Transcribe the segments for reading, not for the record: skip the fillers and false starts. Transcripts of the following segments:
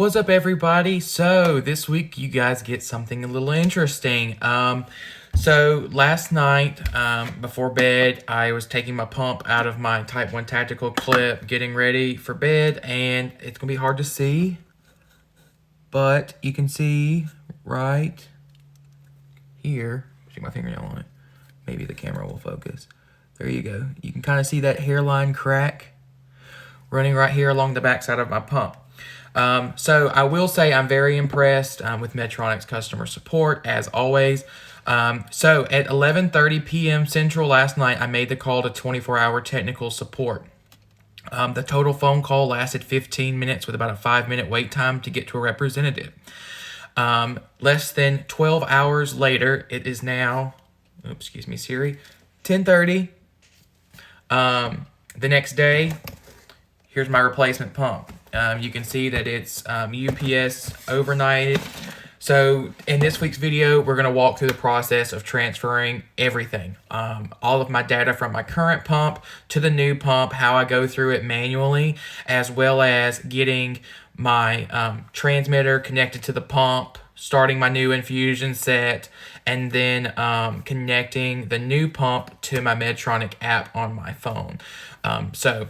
What's up, everybody? So this week you guys get something a little interesting. So last night before bed, I was taking my pump out of my Type 1 tactical clip, getting ready for bed, and it's gonna be hard to see, but you can see right here. Stick my fingernail on it. Maybe the camera will focus. There you go. You can kind of see that hairline crack running right here along the backside of my pump. So I will say I'm very impressed with Medtronic's customer support, as always. So at 11:30 p.m. Central last night, I made the call to 24-hour technical support. The total phone call lasted 15 minutes with about a 5-minute wait time to get to a representative. Less than 12 hours later, it is now, excuse me, Siri, 10:30. The next day, here's my replacement pump. You can see that it's UPS overnighted. So in this week's video, we're going to walk through the process of transferring everything. All of my data from my current pump to the new pump, how I go through it manually, as well as getting my transmitter connected to the pump, starting my new infusion set, and then connecting the new pump to my Medtronic app on my phone. So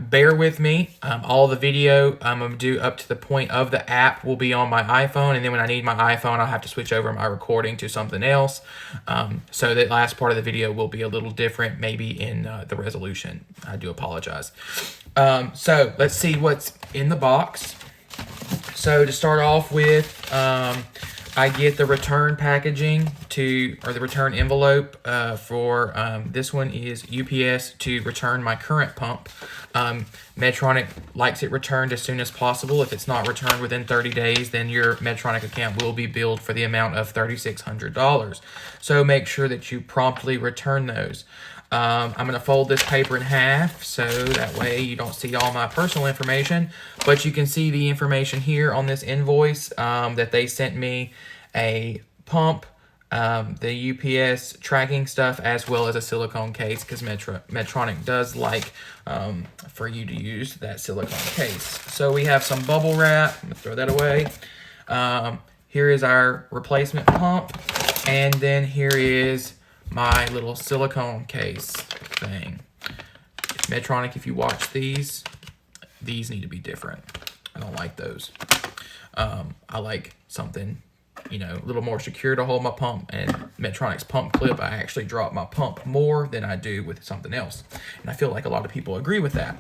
bear with me. All the video I'm going to do up to the point of the app will be on my iPhone, and then when I need my iPhone, I'll have to switch over my recording to something else. So that last part of the video will be a little different, maybe in the resolution. I do apologize. So let's see what's in the box. So to start off with, I get the return packaging or the return envelope for this one is UPS to return my current pump. Medtronic likes it returned as soon as possible. If it's not returned within 30 days, then your Medtronic account will be billed for the amount of $3,600. So make sure that you promptly return those. I'm going to fold this paper in half so that way you don't see all my personal information, but you can see the information here on this invoice that they sent me a pump, the UPS tracking stuff, as well as a silicone case, because Medtronic does like for you to use that silicone case. So we have some bubble wrap. I'm going to throw that away. Here is our replacement pump, and then here is my little silicone case thing. Medtronic, if you watch these need to be different. I don't like those. I like something, a little more secure to hold my pump, and Medtronic's pump clip, I actually drop my pump more than I do with something else. And I feel like a lot of people agree with that.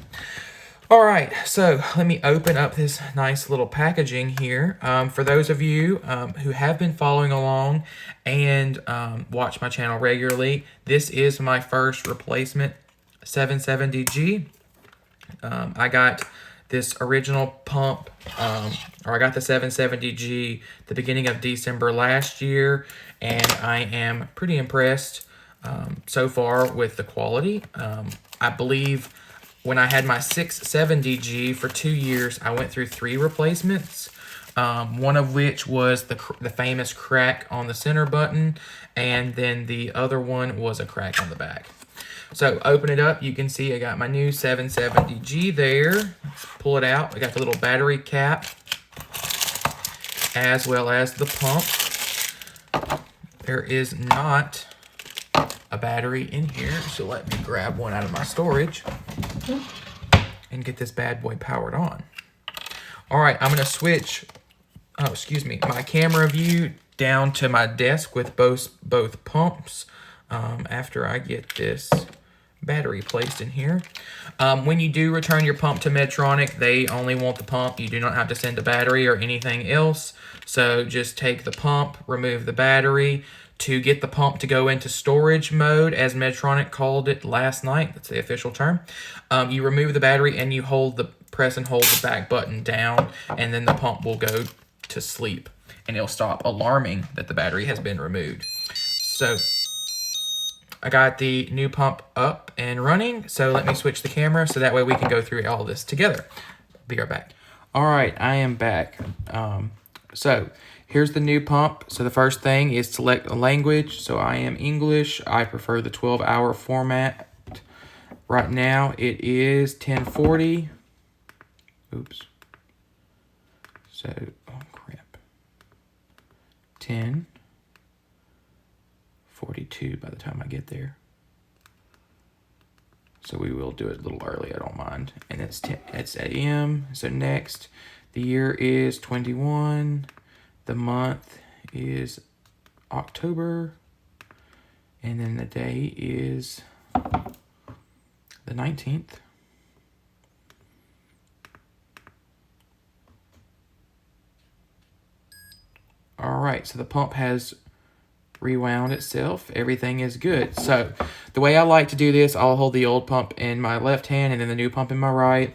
All right, so let me open up this nice little packaging here. For those of you who have been following along and watch my channel regularly, this is my first replacement 770G. I got this original pump, or I got the 770G the beginning of December last year, and I am pretty impressed so far with the quality. I believe when I had my 670G for 2 years, I went through 3 replacements, one of which was the famous crack on the center button, and then the other one was a crack on the back. So open it up, you can see I got my new 770G there. Let's pull it out. I got the little battery cap, as well as the pump. There is not a battery in here, so let me grab one out of my storage and get this bad boy powered on. All right, I'm gonna switch, my camera view down to my desk with both pumps after I get this battery placed in here. When you do return your pump to Medtronic, they only want the pump. You do not have to send a battery or anything else. So just take the pump, remove the battery. To get the pump to go into storage mode, as Medtronic called it last night, that's the official term, you remove the battery and you press and hold the back button down, and then the pump will go to sleep, and it'll stop alarming that the battery has been removed. So I got the new pump up and running, so let me switch the camera so that way we can go through all this together. Be right back. All right, I am back. So here's the new pump. So the first thing is select a language. So I am English. I prefer the 12-hour format. Right now it is 1040. Oops. So, oh crap. 10:42 by the time I get there. So we will do it a little early, I don't mind. And it's AM. So next, the year is 21. The month is October. And then the day is the 19th. All right, so the pump has rewound itself. Everything is good. So the way I like to do this, I'll hold the old pump in my left hand and then the new pump in my right,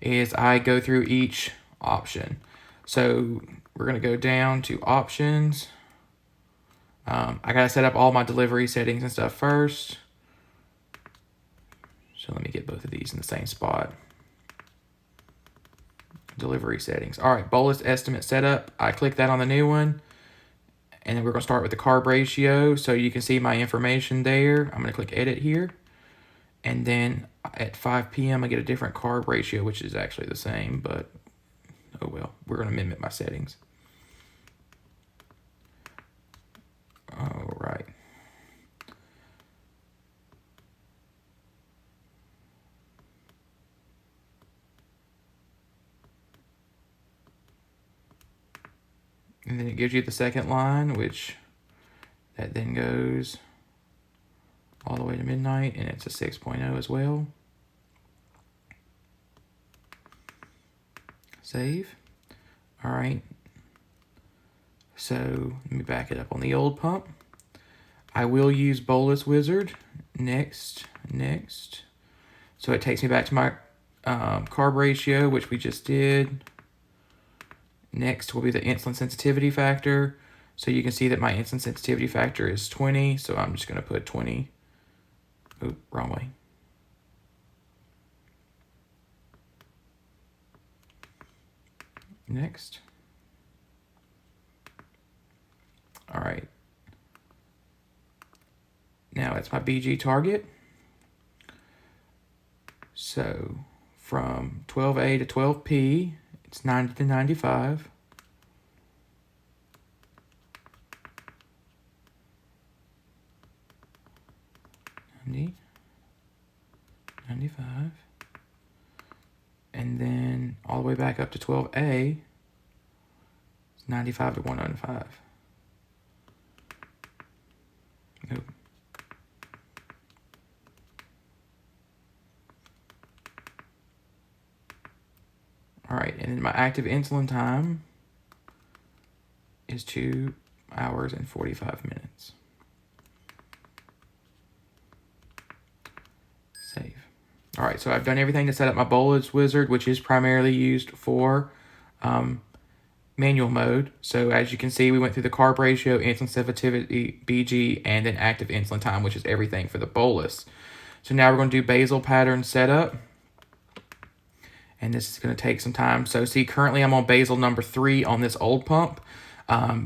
is I go through each option. So we're going to go down to options. I got to set up all my delivery settings and stuff first. So let me get both of these in the same spot. Delivery settings. All right, bolus estimate setup. I click that on the new one. And then we're going to start with the carb ratio. So you can see my information there. I'm going to click edit here. And then at 5 p.m. I get a different carb ratio, which is actually the same, but oh well. We're going to mimic my settings. All right. And then it gives you the second line, which that then goes all the way to midnight, and it's a 6.0 as well. Save. All right. So let me back it up on the old pump. I will use Bolus Wizard. Next. So it takes me back to my carb ratio, which we just did. Next will be the insulin sensitivity factor. So you can see that my insulin sensitivity factor is 20. So I'm just going to put 20. Oop, wrong way. Next. All right. Now it's my BG target. So from 12A to 12P, it's 90 to 95. $90, $95. And then all the way back up to 12A, it's 95 to 105. Nope. All right, and then my active insulin time is 2 hours and 45 minutes. Save. All right, so I've done everything to set up my Bolus Wizard, which is primarily used for manual mode. So as you can see, we went through the carb ratio, insulin sensitivity, BG, and then active insulin time, which is everything for the bolus. So now we're going to do basal pattern setup. And this is going to take some time. So see, currently I'm on basal number 3 on this old pump.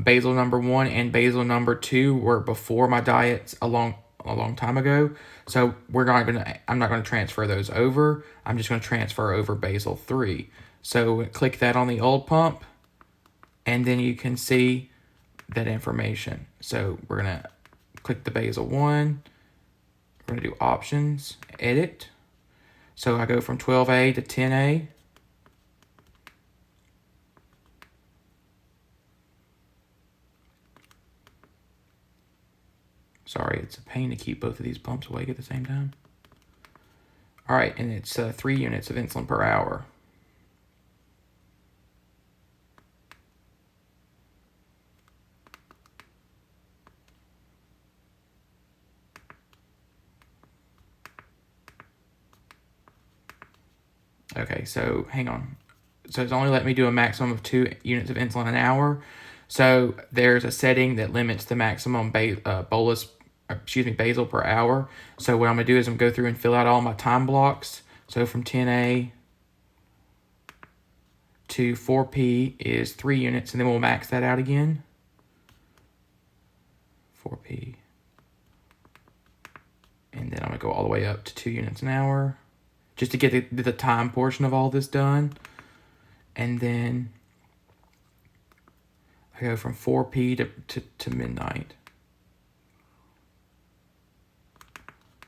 Basal number 1 and basal number 2 were before my diets a long time ago. So I'm not going to transfer those over. I'm just going to transfer over basal 3. So click that on the old pump, and then you can see that information. So we're going to click the basal 1. We're going to do options, edit. So I go from 12A to 10A. Sorry, it's a pain to keep both of these pumps awake at the same time. All right, and it's 3 units of insulin per hour. Okay, so hang on. So it's only let me do a maximum of 2 units of insulin an hour. So there's a setting that limits the maximum basal per hour. So what I'm going to do is I'm going to go through and fill out all my time blocks. So from 10A to 4P is 3 units, and then we'll max that out again. 4P. And then I'm going to go all the way up to 2 units an hour, just to get the time portion of all this done. And then I go from 4p to midnight.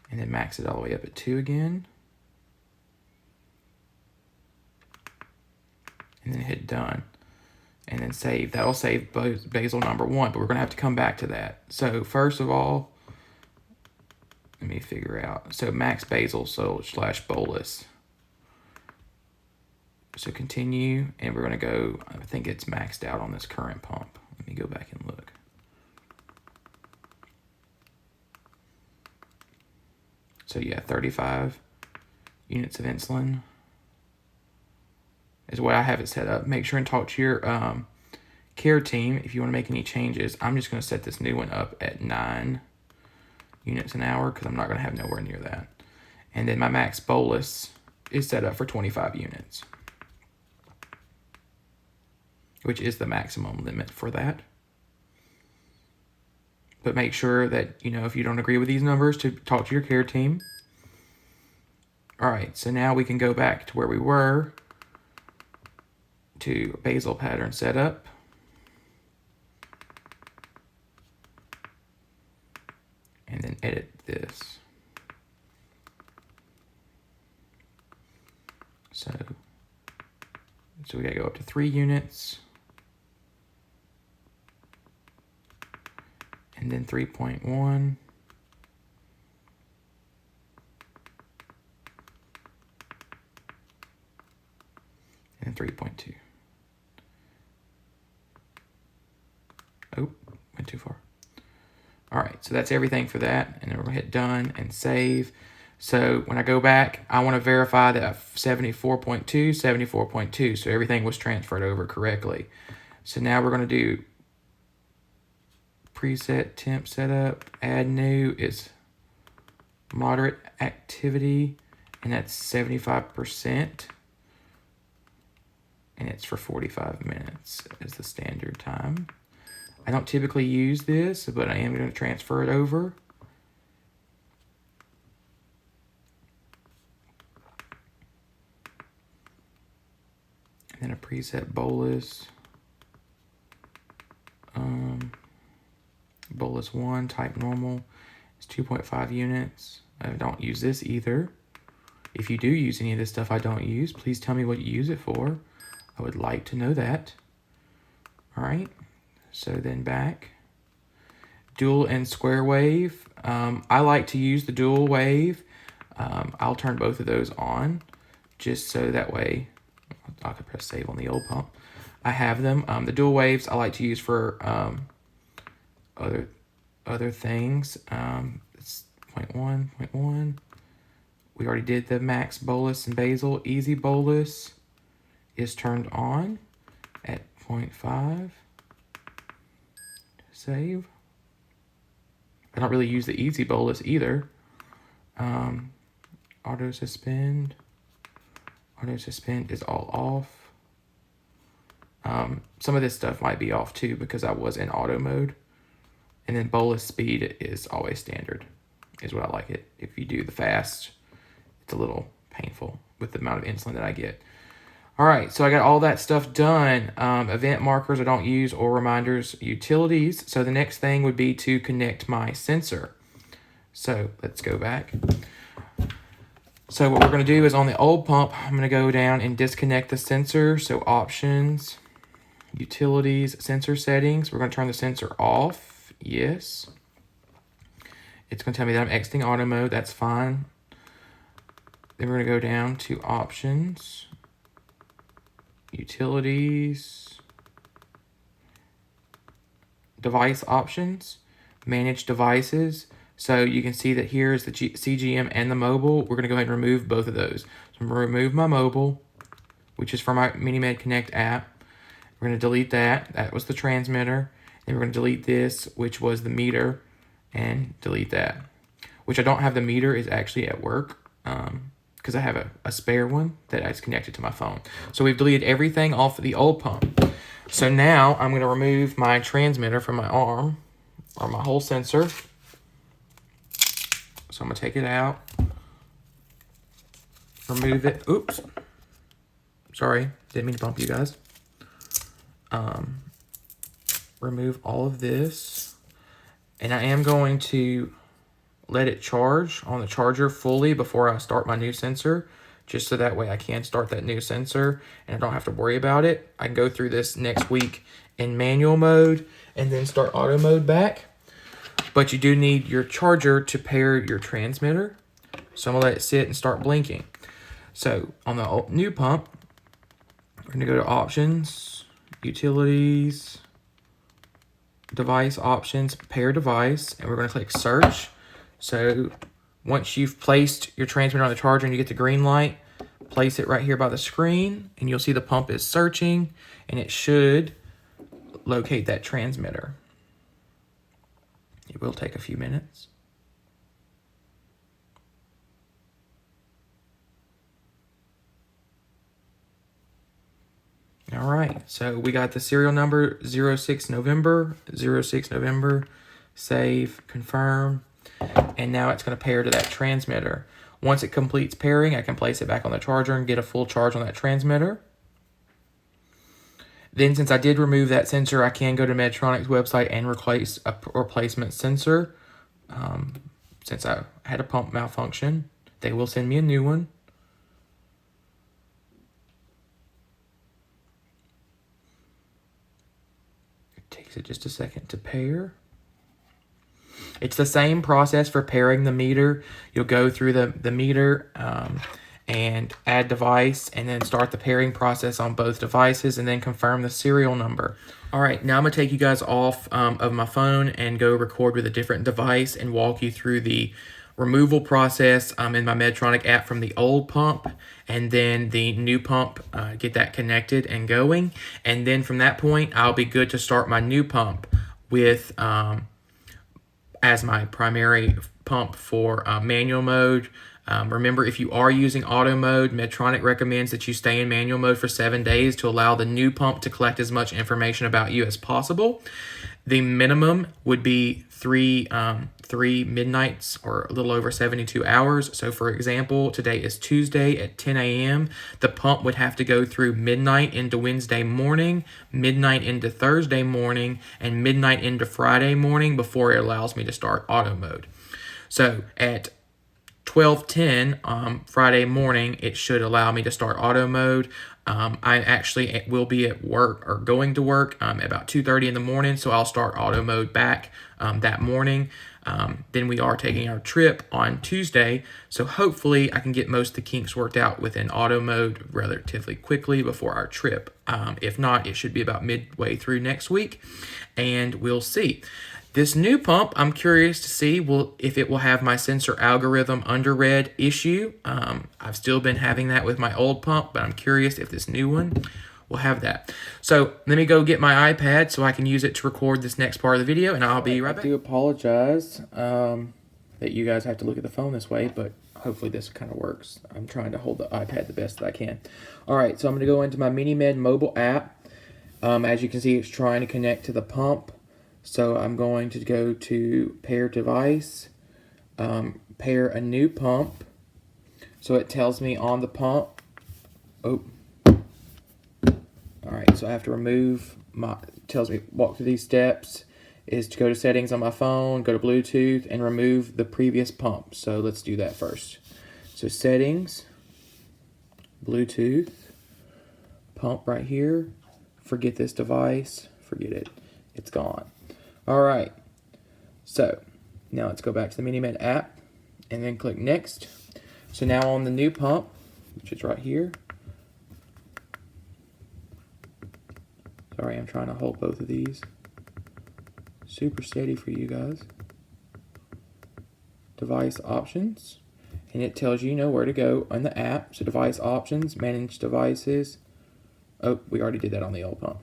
And then max it all the way up at 2 again. And then hit done. And then save. That'll save basal number 1, but we're going to have to come back to that. So first of all, let me figure out. So max basal, so / bolus. So continue, and we're going to go, I think it's maxed out on this current pump. Let me go back and look. So yeah, 35 units of insulin is what I have it set up. Make sure and talk to your care team if you want to make any changes. I'm just going to set this new one up at 9 units an hour because I'm not going to have nowhere near that. And then my max bolus is set up for 25 units, which is the maximum limit for that. But make sure that, if you don't agree with these numbers, to talk to your care team. All right, so now we can go back to where we were, to basal pattern setup. And then edit this. So we gotta go up to 3 units. And then 3.1. And 3.2. Oh, went too far. All right, so that's everything for that. And then we're gonna hit done and save. So when I go back, I wanna verify that 74.2, 74.2. So everything was transferred over correctly. So now we're gonna do preset temp setup, add new is moderate activity, and that's 75%. And it's for 45 minutes as the standard time. I don't typically use this, but I am going to transfer it over. And then a preset bolus. Bolus 1, type normal, is 2.5 units. I don't use this either. If you do use any of this stuff I don't use, please tell me what you use it for. I would like to know that. All right, so then back. Dual and square wave. I like to use the dual wave. I'll turn both of those on just so that way I can press save on the old pump. I have them. The dual waves I like to use for other things. It's 0.1. We already did the max bolus and basal. Easy bolus is turned on at 0.5. Save. I don't really use the easy bolus either. Auto suspend. Auto suspend is all off. Some of this stuff might be off too because I was in auto mode. And then bolus speed is always standard, is what I like it. If you do the fast, it's a little painful with the amount of insulin that I get. All right, so I got all that stuff done. Event markers I don't use, or reminders, utilities. So the next thing would be to connect my sensor. So let's go back. So what we're gonna do is on the old pump, I'm gonna go down and disconnect the sensor. So options, utilities, sensor settings. We're gonna turn the sensor off. Yes. It's gonna tell me that I'm exiting auto mode. That's fine. Then we're gonna go down to options, utilities, device options, manage devices. So you can see that here is the CGM and the mobile. We're gonna go ahead and remove both of those. So I'm gonna remove my mobile, which is for my MiniMed Connect app. We're gonna delete that. That was the transmitter. Then we're gonna delete this, which was the meter, and delete that. Which I don't have the meter, is actually at work, because I have a spare one that is connected to my phone. So we've deleted everything off of the old pump. So now I'm gonna remove my transmitter from my arm, or my whole sensor. So I'm gonna take it out, remove it. Oops, sorry, didn't mean to bump you guys. remove all of this. And I am going to let it charge on the charger fully before I start my new sensor, just so that way I can start that new sensor and I don't have to worry about it. I can go through this next week in manual mode and then start auto mode back. But you do need your charger to pair your transmitter. So I'm gonna let it sit and start blinking. So on the new pump, we're gonna go to options, utilities, device options, pair device, and we're gonna click search. So once you've placed your transmitter on the charger and you get the green light, place it right here by the screen and you'll see the pump is searching and it should locate that transmitter. It will take a few minutes. All right, so we got the serial number 06 November, save, confirm, and now it's going to pair to that transmitter. Once it completes pairing, I can place it back on the charger and get a full charge on that transmitter. Then since I did remove that sensor, I can go to Medtronic's website and replace a replacement sensor. Since I had a pump malfunction, they will send me a new one. It takes it just a second to pair. It's the same process for pairing the meter. You'll go through the meter and add device and then start the pairing process on both devices and then confirm the serial number. All right, now I'm gonna take you guys off of my phone and go record with a different device and walk you through the removal process in my Medtronic app from the old pump and then the new pump, get that connected and going. And then from that point, I'll be good to start my new pump with as my primary pump for manual mode. Remember, if you are using auto mode, Medtronic recommends that you stay in manual mode for 7 days to allow the new pump to collect as much information about you as possible. The minimum would be three midnights or a little over 72 hours. So for example, today is Tuesday at 10 a.m. The pump would have to go through midnight into Wednesday morning, midnight into Thursday morning, and midnight into Friday morning before it allows me to start auto mode. So at 12:10 Friday morning, it should allow me to start auto mode. I actually will be at work or going to work about 2:30 in the morning, so I'll start auto mode back that morning. Then we are taking our trip on Tuesday, so hopefully I can get most of the kinks worked out within auto mode relatively quickly before our trip. If not, it should be about midway through next week, and we'll see. This new pump, I'm curious to see if it will have my sensor algorithm underread issue. I've still been having that with my old pump, but I'm curious if this new one will have that. So let me go get my iPad so I can use it to record this next part of the video, and I'll be right back. I do apologize that you guys have to look at the phone this way, but hopefully this kind of works. I'm trying to hold the iPad the best that I can. All right, so I'm going to go into my MiniMed mobile app. As you can see, it's trying to connect to the pump. So I'm going to go to pair device, pair a new pump. So it tells me on the pump. Oh. All right, so I have to remove tells me walk through these steps is to go to settings on my phone, go to Bluetooth, and remove the previous pump. So let's do that first. So settings, Bluetooth, pump right here. Forget this device, forget it, it's gone. All right, so now let's go back to the MiniMed app and then click next. So now on the new pump, which is right here. Sorry, I'm trying to hold both of these. Super steady for you guys. Device options, and it tells you where to go on the app. So device options, manage devices. Oh, we already did that on the old pump.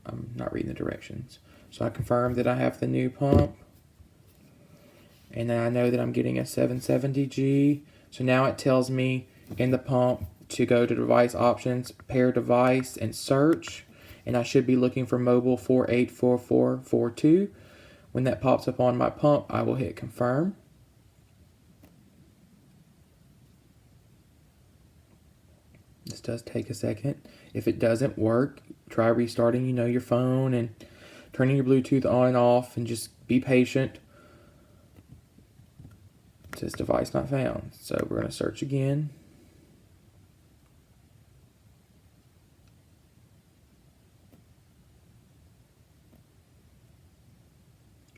I'm not reading the directions. So I confirm that I have the new pump. And then I know that I'm getting a 770G. So now it tells me in the pump to go to device options, pair device, and search. And I should be looking for mobile 484442. When that pops up on my pump, I will hit confirm. this does take a second. If it doesn't work, try restarting, your phone and turning your Bluetooth on and off, and just be patient. It says device not found. So we're going to search again.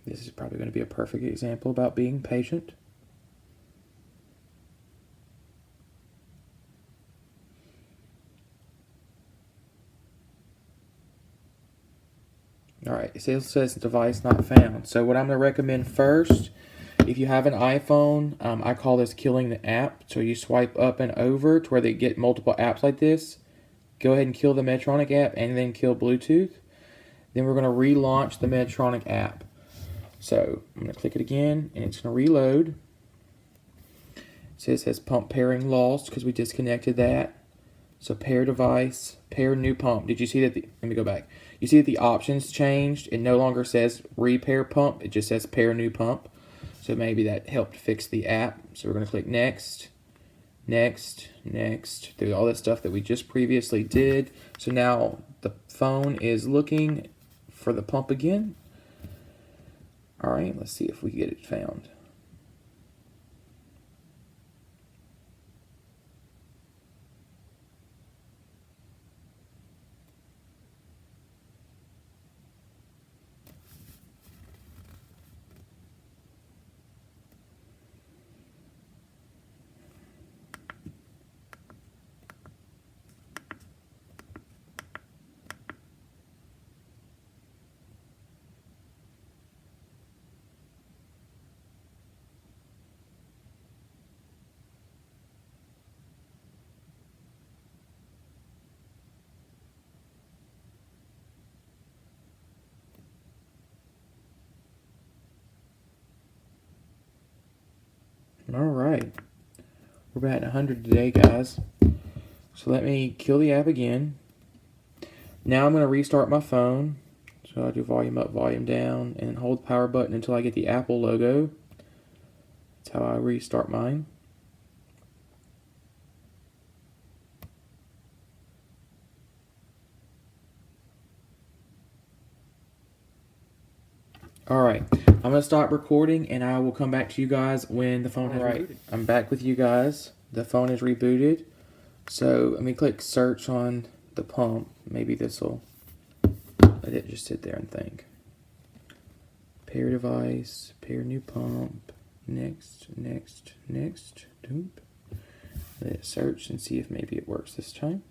This is probably going to be a perfect example about being patient. Alright, it still says device not found. So what I'm going to recommend first, if you have an iPhone, I call this killing the app. So you swipe up and over to where they get multiple apps like this. Go ahead and kill the Medtronic app and then kill Bluetooth. Then we're going to relaunch the Medtronic app. So I'm going to click it again, and it's going to reload. It says pump pairing lost because we disconnected that. So pair device, pair new pump. Did you see that? Let me go back. You see that the options changed. It no longer says repair pump. It just says pair new pump. So maybe that helped fix the app. So we're going to click next, next, next, through all that stuff that we just previously did. So now the phone is looking for the pump again. All right, let's see if we get it found. All right, we're about 100 today, guys. So let me kill the app again. Now I'm going to restart my phone. So I'll do volume up, volume down, and hold the power button until I get the Apple logo. That's how I restart mine. Alright, I'm going to stop recording, and I will come back to you guys when the phone has rebooted. I'm back with you guys. The phone is rebooted. So let me click search on the pump. Maybe this will let it just sit there and think. Pair device, pair new pump, next, next, next. Doop. Let it search and see if maybe it works this time.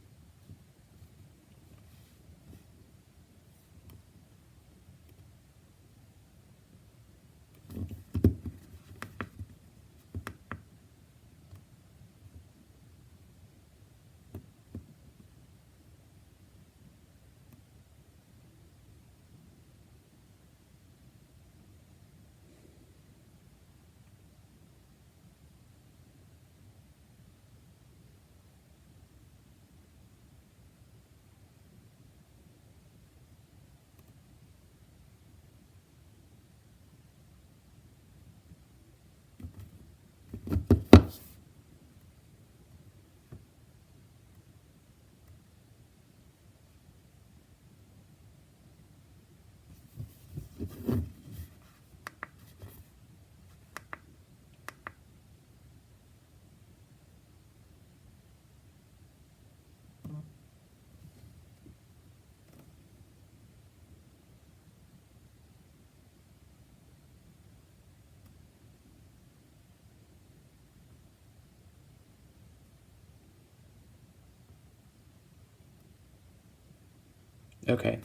Okay,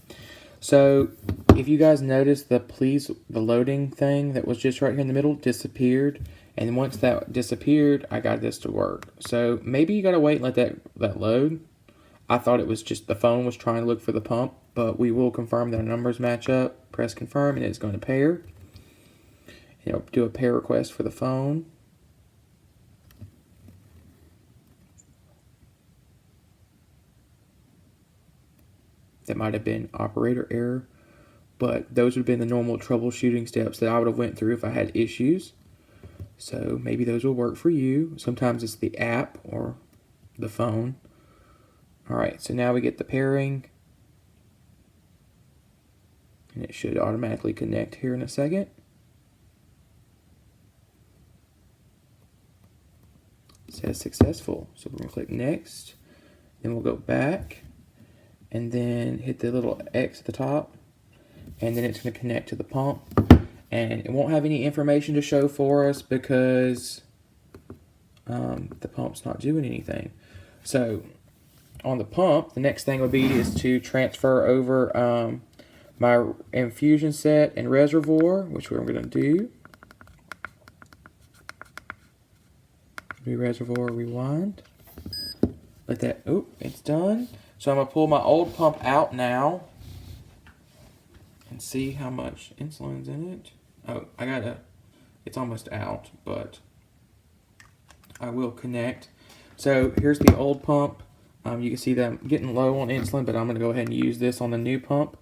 so if you guys notice, the loading thing that was just right here in the middle disappeared, and once that disappeared, I got this to work. So maybe you gotta wait and let that load. I thought it was just the phone was trying to look for the pump, but we will confirm that our numbers match up. Press confirm, and it's going to pair. Do a pair request for the phone. That might have been operator error, but those would have been the normal troubleshooting steps that I would have went through if I had issues. So maybe those will work for you. Sometimes it's the app or the phone. All right, so now we get the pairing. And it should automatically connect here in a second. It says successful. So we're going to click next. Then we'll go back and then hit the little X at the top. And then it's going to connect to the pump. And it won't have any information to show for us because the pump's not doing anything. So on the pump, the next thing would be is to transfer over my infusion set and reservoir, which we're going to do. Reservoir, rewind. Let that, it's done. So I'm going to pull my old pump out now and see how much insulin's in it. Oh, it's almost out, but I will connect. So here's the old pump. You can see that I'm getting low on insulin, but I'm going to go ahead and use this on the new pump.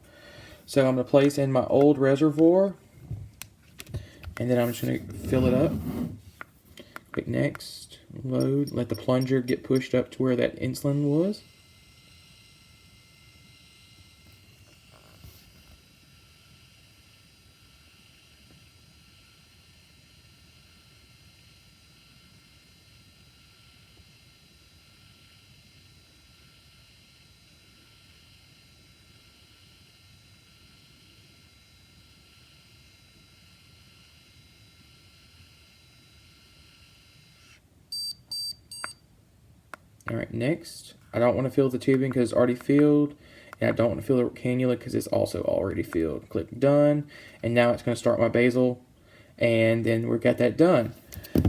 So I'm going to place in my old reservoir, and then I'm just going to fill it up. Click next, load, let the plunger get pushed up to where that insulin was. All right, next, I don't want to fill the tubing because it's already filled, and I don't want to fill the cannula because it's also already filled. Click done, and now it's going to start my basal, and then we've got that done.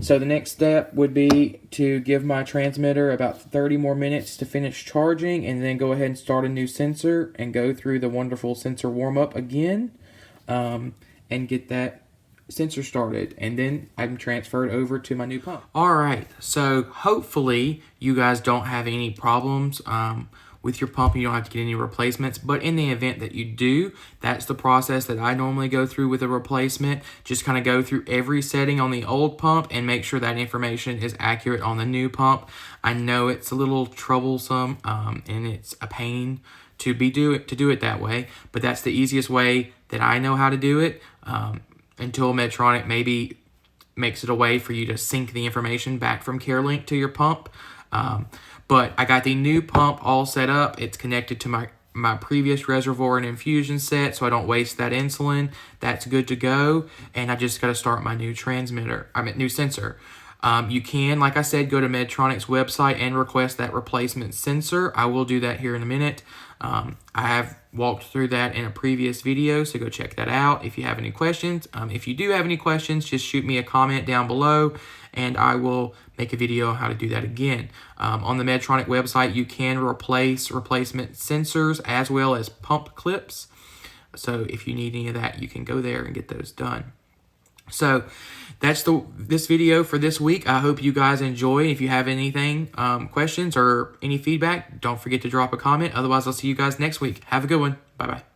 So the next step would be to give my transmitter about 30 more minutes to finish charging, and then go ahead and start a new sensor and go through the wonderful sensor warm-up again, and get that sensor started, and then I'm transferred over to my new pump. All right, so hopefully you guys don't have any problems with your pump. You don't have to get any replacements, but in the event that you do, that's the process that I normally go through with a replacement. Just kind of go through every setting on the old pump and make sure that information is accurate on the new pump. I know it's a little troublesome and it's a pain to do it that way, but that's the easiest way that I know how to do it. Until Medtronic maybe makes it a way for you to sync the information back from CareLink to your pump. But I got the new pump all set up. It's connected to my previous reservoir and infusion set, so I don't waste that insulin. That's good to go. And I just got to start my new new sensor. You can, like I said, go to Medtronic's website and request that replacement sensor. I will do that here in a minute. I have walked through that in a previous video, so go check that out if you have any questions. If you do have any questions, just shoot me a comment down below, and I will make a video on how to do that again. On the Medtronic website, you can replace replacement sensors as well as pump clips. So if you need any of that, you can go there and get those done. So that's this video for this week. I hope you guys enjoy. If you have anything, questions or any feedback, don't forget to drop a comment. Otherwise, I'll see you guys next week. Have a good one. Bye-bye.